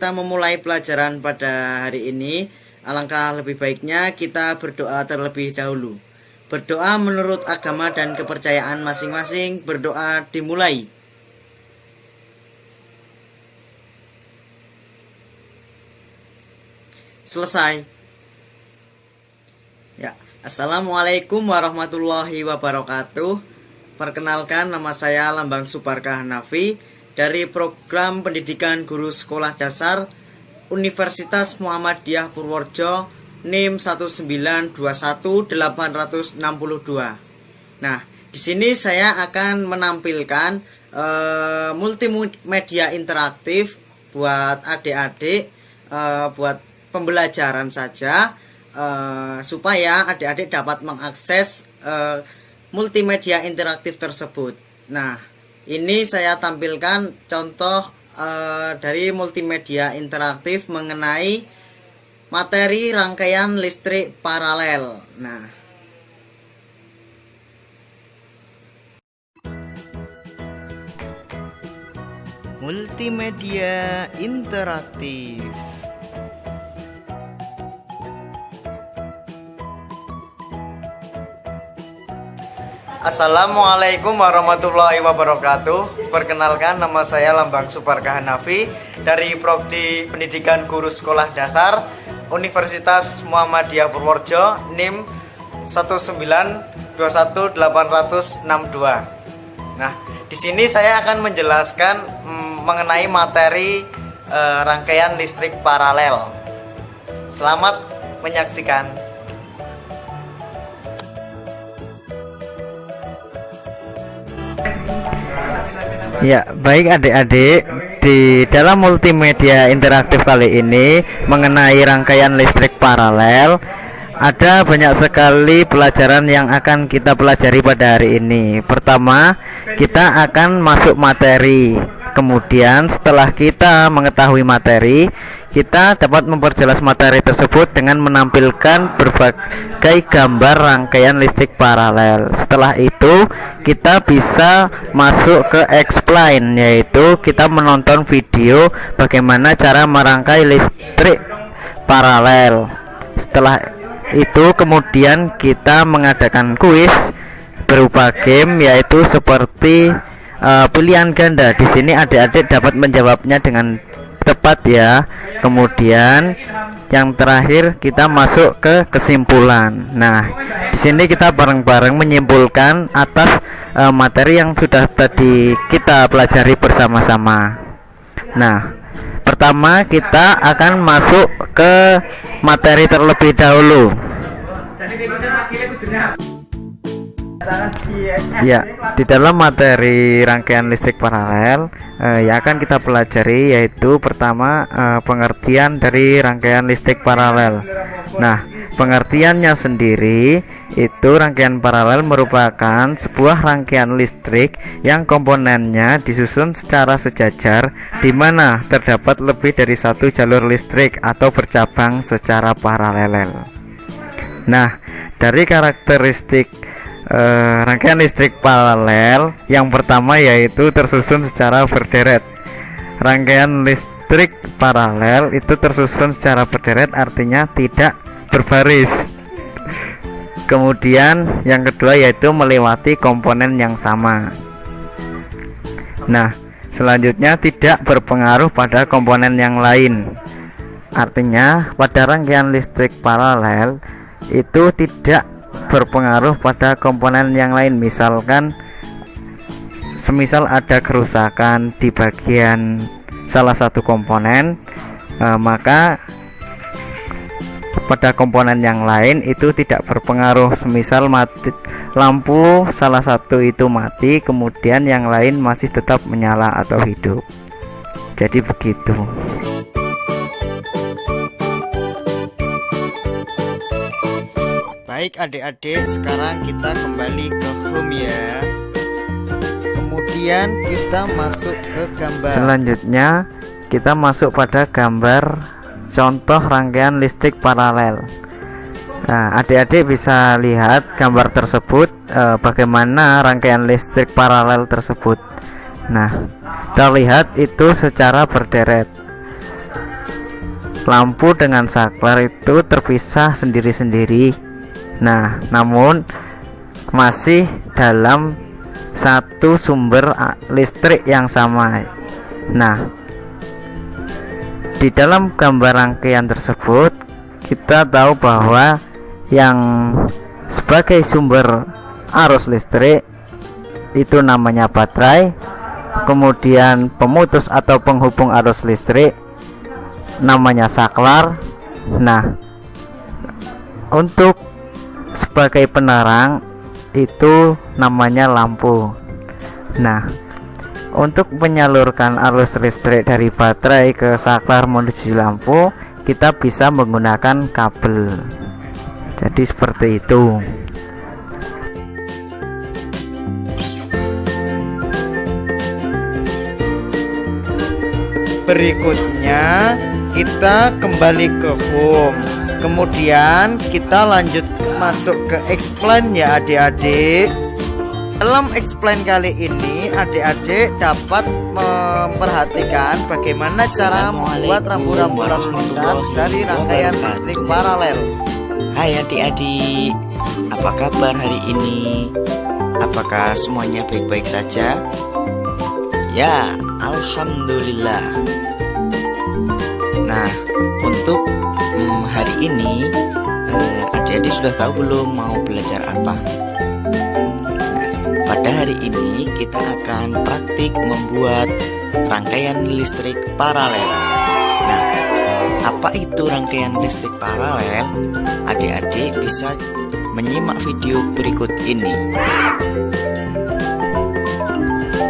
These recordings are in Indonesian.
kita memulai pelajaran pada hari ini, alangkah lebih baiknya kita berdoa terlebih dahulu. Berdoa menurut agama dan kepercayaan masing-masing. Berdoa dimulai. Selesai. Ya, Assalamualaikum warahmatullahi wabarakatuh. Perkenalkan, nama saya Lambang Subarkah Hanafi dari Program Pendidikan Guru Sekolah Dasar Universitas Muhammadiyah Purworejo, NIM 1921862. Nah, di sini saya akan menampilkan multimedia interaktif buat adik-adik, buat pembelajaran saja, supaya adik-adik dapat mengakses multimedia interaktif tersebut. Nah, ini saya tampilkan contoh dari multimedia interaktif mengenai materi rangkaian listrik paralel. Nah, multimedia interaktif. Assalamualaikum warahmatullahi wabarakatuh. Perkenalkan, nama saya Lambang Subarkah Hanafi dari Prodi Pendidikan Guru Sekolah Dasar Universitas Muhammadiyah Purworejo, NIM 1921862. Nah, di sini saya akan menjelaskan mengenai materi rangkaian listrik paralel. Selamat menyaksikan. Ya, baik adik-adik, di dalam multimedia interaktif kali ini mengenai rangkaian listrik paralel, ada banyak sekali pelajaran yang akan kita pelajari pada hari ini. Pertama, kita akan masuk materi. Kemudian setelah kita mengetahui materi, kita dapat memperjelas materi tersebut dengan menampilkan berbagai gambar rangkaian listrik paralel. Setelah itu, kita bisa masuk ke explain, yaitu kita menonton video bagaimana cara merangkai listrik paralel. Setelah itu kemudian kita mengadakan kuis berupa game, yaitu seperti pilihan ganda. Di sini adik-adik dapat menjawabnya dengan tepat ya. Kemudian yang terakhir kita masuk ke kesimpulan. Nah, di sini kita bareng-bareng menyimpulkan atas materi yang sudah tadi kita pelajari bersama-sama. Nah, pertama kita akan masuk ke materi terlebih dahulu. Ya, di dalam materi rangkaian listrik paralel yang akan kita pelajari yaitu pertama pengertian dari rangkaian listrik paralel. Nah, pengertiannya sendiri itu rangkaian paralel merupakan sebuah rangkaian listrik yang komponennya disusun secara sejajar, di mana terdapat lebih dari satu jalur listrik atau bercabang secara paralel. Nah, dari karakteristik rangkaian listrik paralel yang pertama yaitu tersusun secara berderet. Rangkaian listrik paralel itu tersusun secara berderet, artinya tidak berbaris. Kemudian yang kedua yaitu melewati komponen yang sama. Nah, selanjutnya tidak berpengaruh pada komponen yang lain. Artinya pada rangkaian listrik paralel itu tidak berpengaruh pada komponen yang lain. Misalkan semisal ada kerusakan di bagian salah satu komponen, maka pada komponen yang lain itu tidak berpengaruh. Semisal mati lampu salah satu itu mati, kemudian yang lain masih tetap menyala atau hidup. Jadi begitu. Baik adik-adik, sekarang kita kembali ke home ya. Kemudian kita masuk ke gambar. Selanjutnya kita masuk pada gambar contoh rangkaian listrik paralel. Nah, adik-adik bisa lihat gambar tersebut, bagaimana rangkaian listrik paralel tersebut. Nah, terlihat itu secara berderet. lampu dengan saklar itu terpisah sendiri-sendiri. Nah, namun masih dalam satu sumber listrik yang sama. Nah, di dalam gambar rangkaian tersebut kita tahu bahwa yang sebagai sumber arus listrik itu namanya baterai, kemudian pemutus atau penghubung arus listrik namanya saklar. Nah, untuk sebagai penerang itu namanya lampu. Nah, untuk menyalurkan arus listrik dari baterai ke saklar menuju lampu, kita bisa menggunakan kabel. Jadi seperti itu. Berikutnya kita kembali ke home, kemudian kita lanjut masuk ke explain ya adik-adik. Dalam explain kali ini adik-adik dapat memperhatikan bagaimana cara membuat rambu-rambu lalu lintas dari rangkaian listrik paralel. Hai adik-adik, apa kabar hari ini? Apakah semuanya baik-baik saja? Ya, alhamdulillah. Nah, untuk hari ini adik-adik sudah tahu belum mau belajar apa? Nah, pada hari ini kita akan praktik membuat rangkaian listrik paralel. Nah, apa itu rangkaian listrik paralel? Adik-adik bisa menyimak video berikut ini.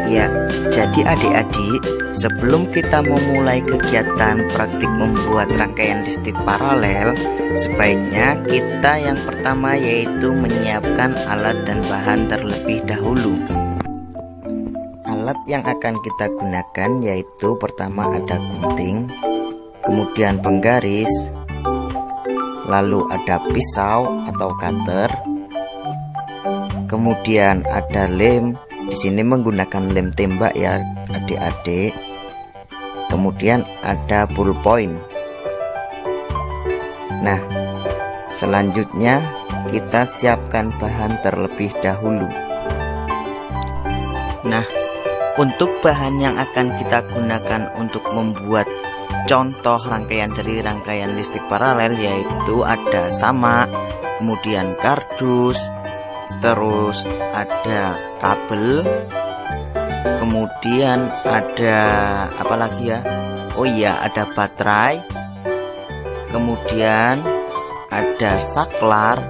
Ya, jadi adik-adik, sebelum kita memulai kegiatan praktik membuat rangkaian listrik paralel, sebaiknya kita yang pertama yaitu menyiapkan alat dan bahan terlebih dahulu. Alat yang akan kita gunakan yaitu pertama ada gunting, kemudian penggaris, lalu ada pisau atau cutter, kemudian ada lem. Di sini menggunakan lem tembak ya adik-adik. Kemudian ada ballpoint. Nah, selanjutnya kita siapkan bahan terlebih dahulu. Nah, untuk bahan yang akan kita gunakan untuk membuat contoh rangkaian dari rangkaian listrik paralel yaitu ada samak, kemudian kardus, terus ada kabel, kemudian ada apa lagi ya? Oh iya, ada baterai, kemudian ada saklar,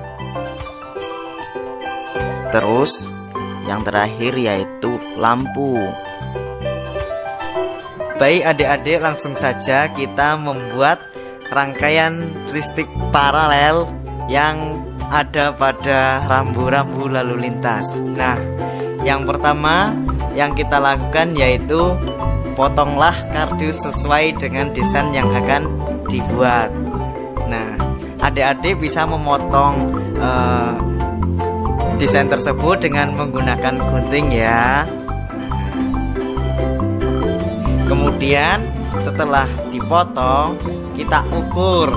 terus yang terakhir yaitu lampu. Baik adik-adik, langsung saja kita membuat rangkaian listrik paralel yang ada pada rambu-rambu lalu lintas. Nah, yang pertama yang kita lakukan yaitu potonglah kardus sesuai dengan desain yang akan dibuat. Nah, adik-adik bisa memotong desain tersebut dengan menggunakan gunting ya. Kemudian setelah dipotong kita ukur.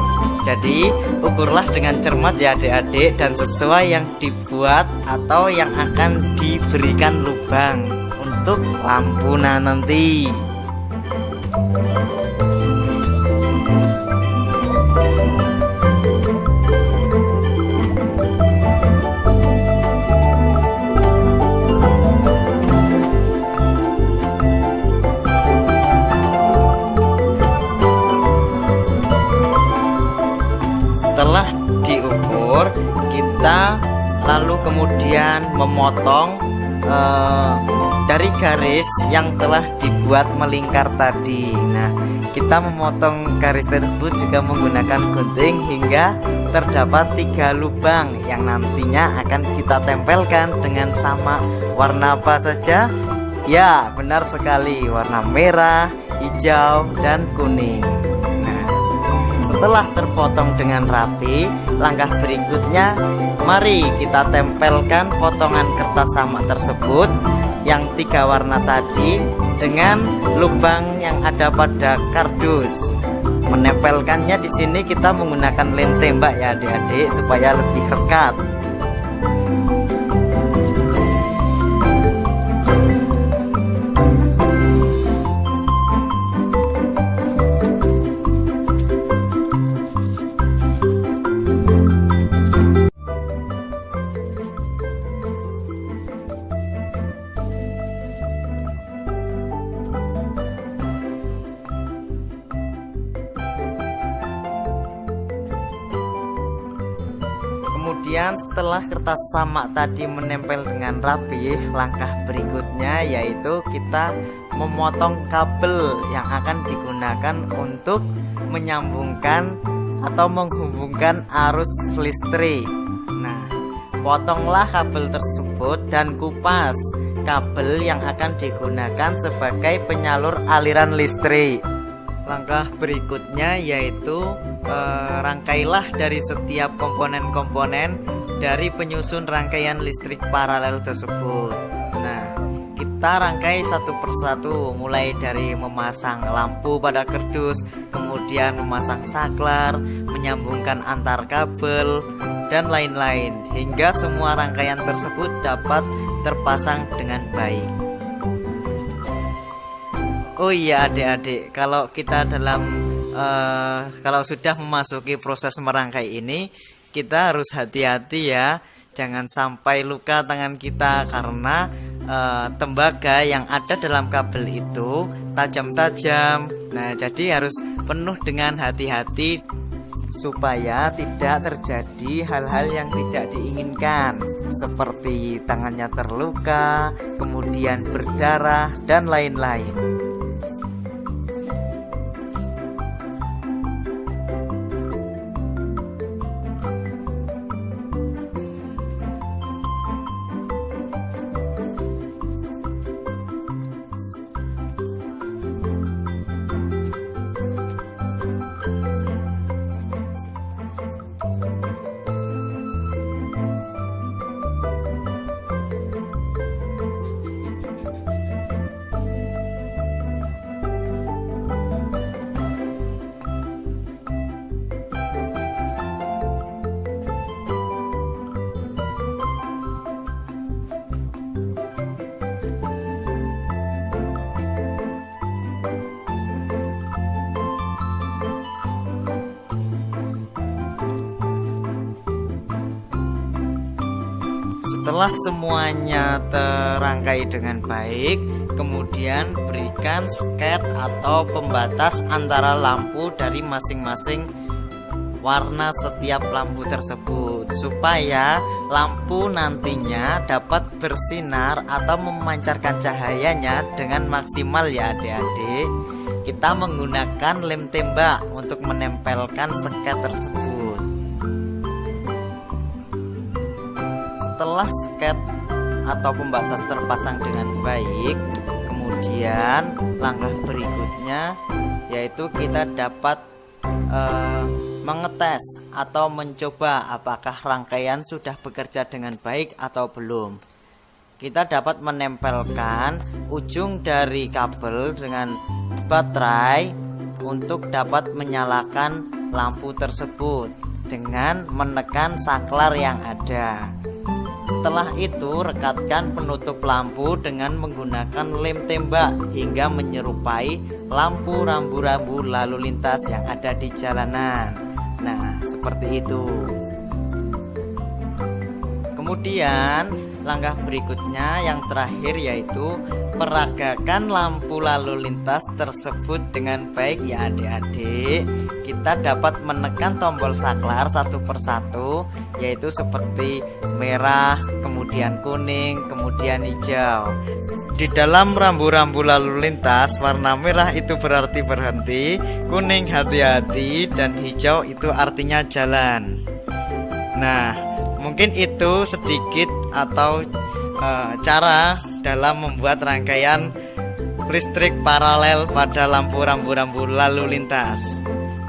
Jadi ukurlah dengan cermat ya adik-adik, dan sesuai yang dibuat atau yang akan diberikan lubang untuk lampu nanti. Setelah diukur, kita lalu kemudian memotong dari garis yang telah dibuat melingkar tadi. Nah, kita memotong garis tersebut juga menggunakan gunting hingga terdapat 3 lubang yang nantinya akan kita tempelkan dengan sama warna apa saja? Ya, benar sekali, warna merah, hijau, dan kuning. Setelah terpotong dengan rapi, langkah berikutnya mari kita tempelkan potongan kertas samak tersebut yang 3 warna tadi dengan lubang yang ada pada kardus. menempelkannya di sini kita menggunakan lem tembak ya adik-adik supaya lebih rekat. Kemudian setelah kertas samak tadi menempel dengan rapi, langkah berikutnya yaitu kita memotong kabel yang akan digunakan untuk menyambungkan atau menghubungkan arus listrik. Nah, potonglah kabel tersebut dan kupas kabel yang akan digunakan sebagai penyalur aliran listrik. Langkah berikutnya yaitu rangkailah dari setiap komponen-komponen dari penyusun rangkaian listrik paralel tersebut. Nah, kita rangkai satu persatu, mulai dari memasang lampu pada kardus, kemudian memasang saklar, menyambungkan antar kabel, dan lain-lain, hingga semua rangkaian tersebut dapat terpasang dengan baik. Oh iya adik-adik, kalau kita kalau sudah memasuki proses merangkai ini, kita harus hati-hati ya, jangan sampai luka tangan kita karena tembaga yang ada dalam kabel itu tajam-tajam. Nah, jadi harus penuh dengan hati-hati supaya tidak terjadi hal-hal yang tidak diinginkan, seperti tangannya terluka, kemudian berdarah, dan lain-lain. Setelah semuanya terangkai dengan baik, kemudian berikan sket atau pembatas antara lampu dari masing-masing warna setiap lampu tersebut, supaya lampu nantinya dapat bersinar atau memancarkan cahayanya dengan maksimal ya adik-adik. Kita menggunakan lem tembak untuk menempelkan sket tersebut. Setelah sket atau pembatas terpasang dengan baik, kemudian langkah berikutnya yaitu kita dapat mengetes atau mencoba apakah rangkaian sudah bekerja dengan baik atau belum. Kita dapat menempelkan ujung dari kabel dengan baterai untuk dapat menyalakan lampu tersebut dengan menekan saklar yang ada. Setelah itu, rekatkan penutup lampu dengan menggunakan lem tembak hingga menyerupai lampu rambu-rambu lalu lintas yang ada di jalanan. Nah, seperti itu. Kemudian, langkah berikutnya yang terakhir yaitu peragakan lampu lalu lintas tersebut dengan baik ya adik-adik. Kita dapat menekan tombol saklar satu persatu, yaitu seperti merah, kemudian kuning, kemudian hijau. Di dalam rambu-rambu lalu lintas, warna merah itu berarti berhenti, kuning hati-hati, dan hijau itu artinya jalan. Nah, mungkin itu sedikit atau cara dalam membuat rangkaian listrik paralel pada lampu rambu-rambu lalu lintas.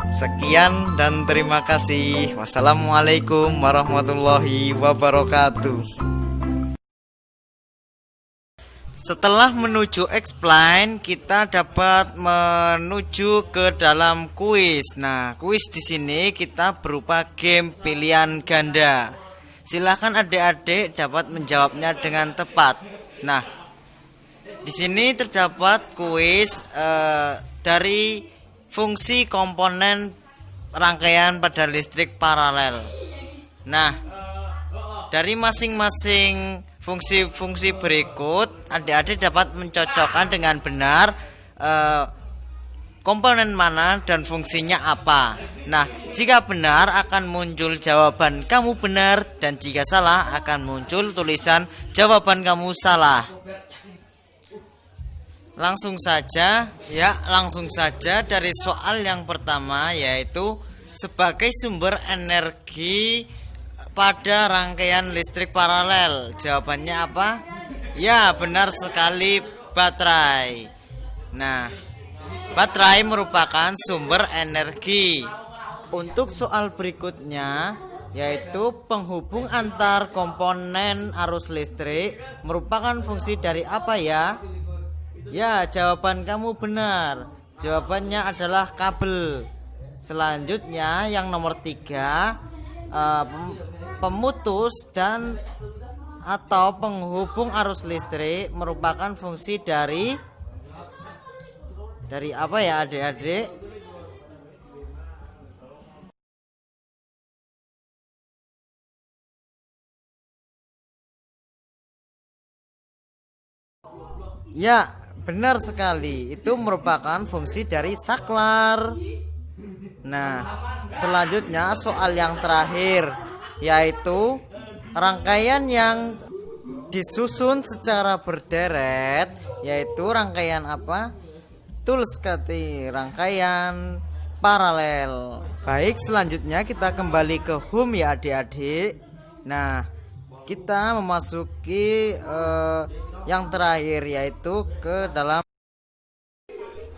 Sekian dan terima kasih. Wassalamualaikum warahmatullahi wabarakatuh. Setelah menuju explain, kita dapat menuju ke dalam kuis. Nah, kuis di sini kita berupa game pilihan ganda. Silahkan adik-adik dapat menjawabnya dengan tepat. Nah, di sini terdapat kuis dari fungsi komponen rangkaian pada listrik paralel. Nah, dari masing-masing fungsi-fungsi berikut, adik-adik dapat mencocokkan dengan benar komponen mana dan fungsinya apa. Nah, jika benar akan muncul jawaban kamu benar, dan jika salah akan muncul tulisan jawaban kamu salah. Langsung saja dari soal yang pertama, yaitu sebagai sumber energi pada rangkaian listrik paralel. Jawabannya apa? Ya, benar sekali, baterai. Nah, baterai merupakan sumber energi. Untuk soal berikutnya, yaitu penghubung antar komponen arus listrik merupakan fungsi dari apa ya? Ya, jawaban kamu benar. Jawabannya adalah kabel. Selanjutnya yang nomor 3, pemutus dan atau penghubung arus listrik merupakan fungsi dari apa ya adik-adik? Ya, benar sekali. Itu merupakan fungsi dari saklar. Nah, selanjutnya soal yang terakhir, yaitu rangkaian yang disusun secara berderet, yaitu rangkaian apa? Betul sekali, rangkaian paralel. Baik, selanjutnya kita kembali ke home ya adik-adik. Nah, kita memasuki yang terakhir, yaitu ke dalam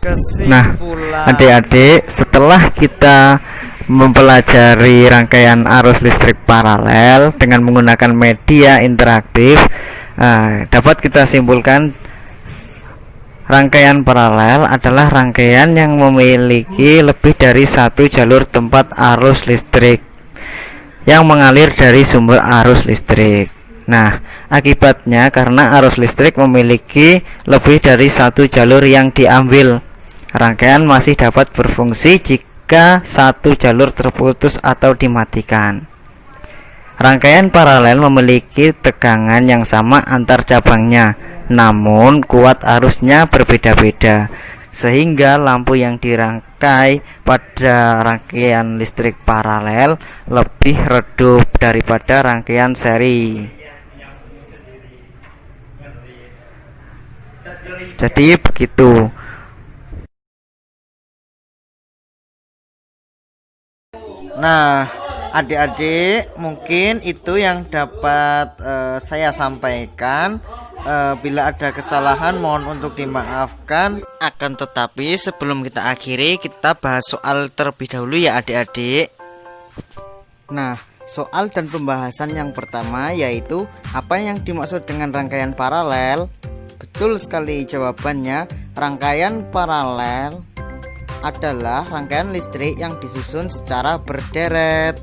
kesimpulan. Nah, adik-adik, setelah kita mempelajari rangkaian arus listrik paralel dengan menggunakan media interaktif, dapat kita simpulkan rangkaian paralel adalah rangkaian yang memiliki lebih dari satu jalur tempat arus listrik yang mengalir dari sumber arus listrik. Nah, akibatnya karena arus listrik memiliki lebih dari satu jalur yang diambil, rangkaian masih dapat berfungsi jika satu jalur terputus atau dimatikan. Rangkaian paralel memiliki tegangan yang sama antar cabangnya, namun kuat arusnya berbeda-beda, sehingga lampu yang dirangkai pada rangkaian listrik paralel lebih redup daripada rangkaian seri. Jadi begitu. Nah, adik-adik, mungkin itu yang dapat saya sampaikan. Bila ada kesalahan mohon untuk dimaafkan. Akan tetapi sebelum kita akhiri, kita bahas soal terlebih dahulu ya adik-adik. Nah, soal dan pembahasan yang pertama yaitu apa yang dimaksud dengan rangkaian paralel. Betul sekali jawabannya. Rangkaian paralel adalah rangkaian listrik yang disusun secara berderet.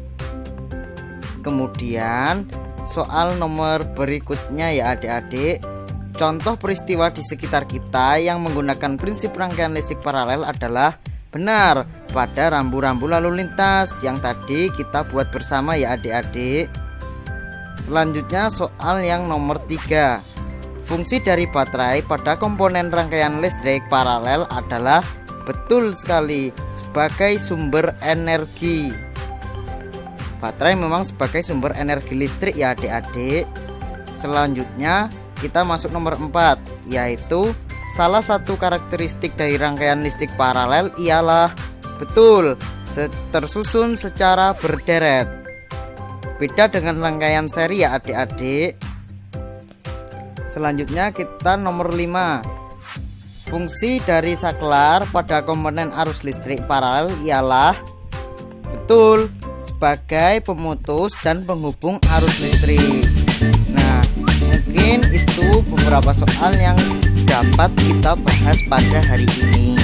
Kemudian soal nomor berikutnya ya adik-adik, contoh peristiwa di sekitar kita yang menggunakan prinsip rangkaian listrik paralel adalah benar pada rambu-rambu lalu lintas yang tadi kita buat bersama ya adik-adik. Selanjutnya soal yang nomor 3, fungsi dari baterai pada komponen rangkaian listrik paralel adalah betul sekali sebagai sumber energi. Baterai memang sebagai sumber energi listrik ya adik-adik. Selanjutnya kita masuk nomor 4, yaitu salah satu karakteristik dari rangkaian listrik paralel ialah betul tersusun secara berderet. Beda dengan rangkaian seri ya adik-adik. Selanjutnya kita nomor 5, fungsi dari saklar pada komponen arus listrik paralel ialah betul sebagai pemutus dan penghubung arus listrik. Nah, mungkin itu beberapa soal yang dapat kita bahas pada hari ini.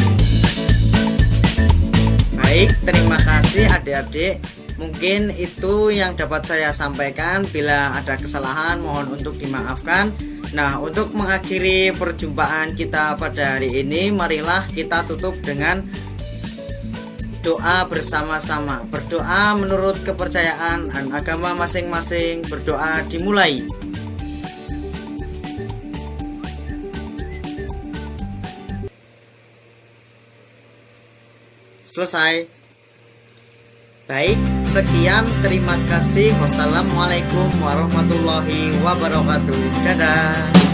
Baik, terima kasih adik-adik. Mungkin itu yang dapat saya sampaikan. Bila ada kesalahan mohon untuk dimaafkan. Nah, untuk mengakhiri perjumpaan kita pada hari ini, marilah kita tutup dengan doa bersama-sama. Berdoa menurut kepercayaan dan agama masing-masing. Berdoa dimulai. Selesai. Baik, sekian, terima kasih. Wassalamualaikum warahmatullahi wabarakatuh. Dadah.